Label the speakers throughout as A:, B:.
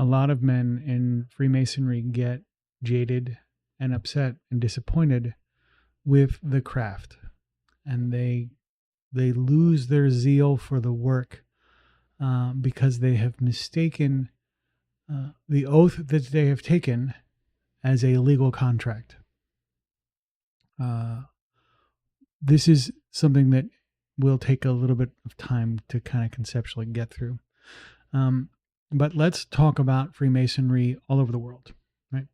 A: a lot of men in Freemasonry get jaded and upset and disappointed with the craft, and they lose their zeal for the work because they have mistaken the oath that they have taken as a legal contract. This is something that will take a little bit of time to kind of conceptually get through. But let's talk about Freemasonry all over the world, right?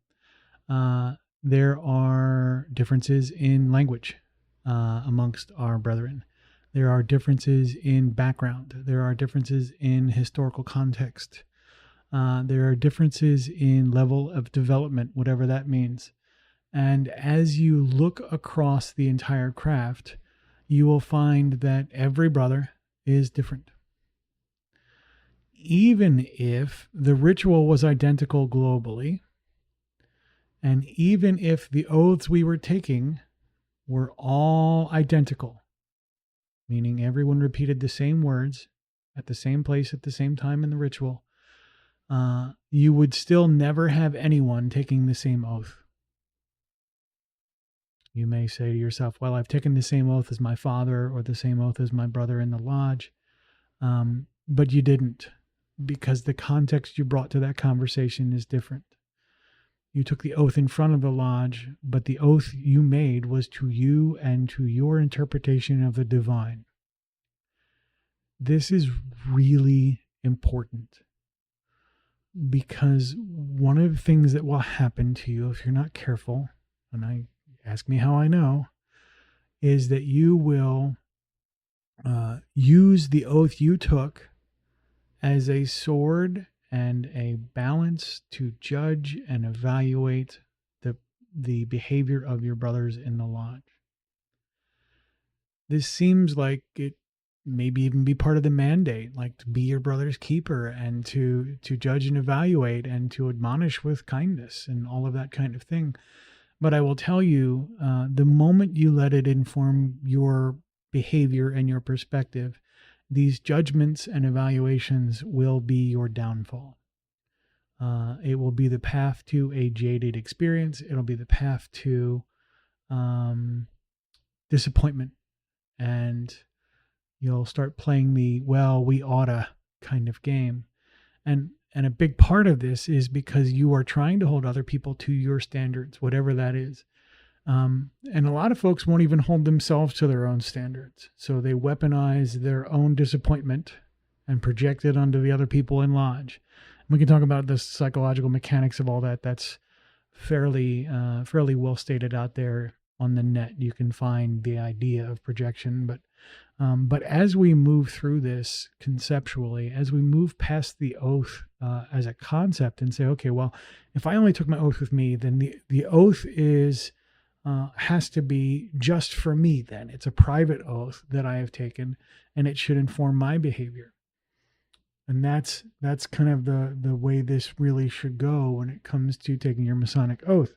A: There are differences in language amongst our brethren. There are differences in background. There are differences in historical context. There are differences in level of development, whatever that means. And as you look across the entire craft, you will find that every brother is different. Even if the ritual was identical globally, and even if the oaths we were taking were all identical, meaning everyone repeated the same words at the same place at the same time in the ritual, you would still never have anyone taking the same oath. You may say to yourself, well, I've taken the same oath as my father or the same oath as my brother in the lodge. But you didn't, because the context you brought to that conversation is different. You took the oath in front of the lodge, but the oath you made was to you and to your interpretation of the divine. This is really important, because one of the things that will happen to you if you're not careful, and ask me how I know, is that you will use the oath you took as a sword and a balance to judge and evaluate the behavior of your brothers in the lodge. This seems like it maybe even be part of the mandate, like to be your brother's keeper and to judge and evaluate and to admonish with kindness and all of that kind of thing. But I will tell you, the moment you let it inform your behavior and your perspective, these judgments and evaluations will be your downfall. It will be the path to a jaded experience. It'll be the path to disappointment. And you'll start playing the, well, we oughta kind of game. And a big part of this is because you are trying to hold other people to your standards, whatever that is. And a lot of folks won't even hold themselves to their own standards. So they weaponize their own disappointment and project it onto the other people in lodge. We can talk about the psychological mechanics of all that. That's fairly well stated out there on the net. You can find the idea of projection, but as we move through this conceptually, as we move past the oath as a concept and say, okay, well, if I only took my oath with me, then the oath has to be just for me. Then it's a private oath that I have taken, and it should inform my behavior. And that's kind of the way this really should go when it comes to taking your Masonic oath.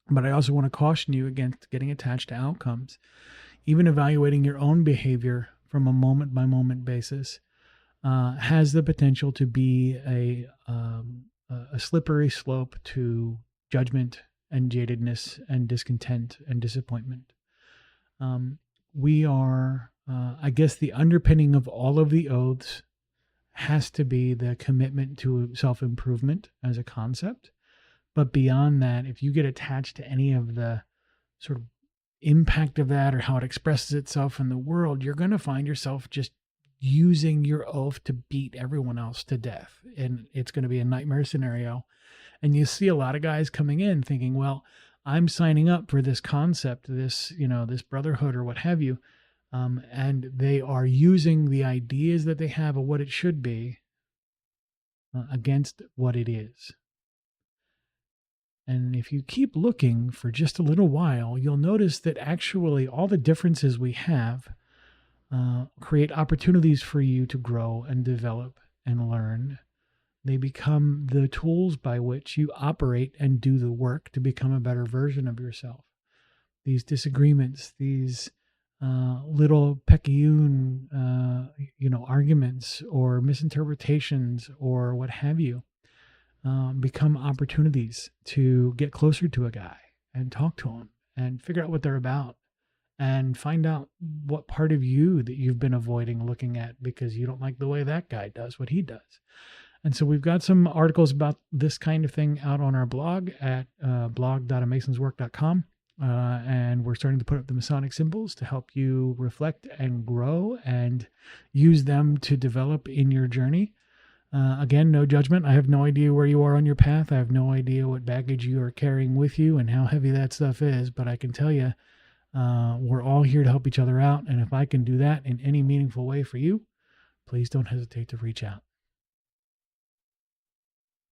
A: But I also want to caution you against getting attached to outcomes. Even evaluating your own behavior from a moment-by-moment basis has the potential to be a slippery slope to judgment and jadedness and discontent and disappointment. We are, I guess, the underpinning of all of the oaths has to be the commitment to self-improvement as a concept. But beyond that, if you get attached to any of the sort of impact of that or how it expresses itself in the world, you're going to find yourself just using your oath to beat everyone else to death. And it's going to be a nightmare scenario. And you see a lot of guys coming in thinking, well, I'm signing up for this concept, this brotherhood or what have you. And they are using the ideas that they have of what it should be against what it is. And if you keep looking for just a little while, you'll notice that actually all the differences we have create opportunities for you to grow and develop and learn. They become the tools by which you operate and do the work to become a better version of yourself. These disagreements, these little picayune, arguments or misinterpretations or what have you, become opportunities to get closer to a guy and talk to him and figure out what they're about and find out what part of you that you've been avoiding looking at because you don't like the way that guy does what he does. And so we've got some articles about this kind of thing out on our blog at blog.amasonswork.com. And we're starting to put up the Masonic symbols to help you reflect and grow and use them to develop in your journey. Again, no judgment. I have no idea where you are on your path. I have no idea what baggage you are carrying with you and how heavy that stuff is. But I can tell you, we're all here to help each other out. And if I can do that in any meaningful way for you, please don't hesitate to reach out.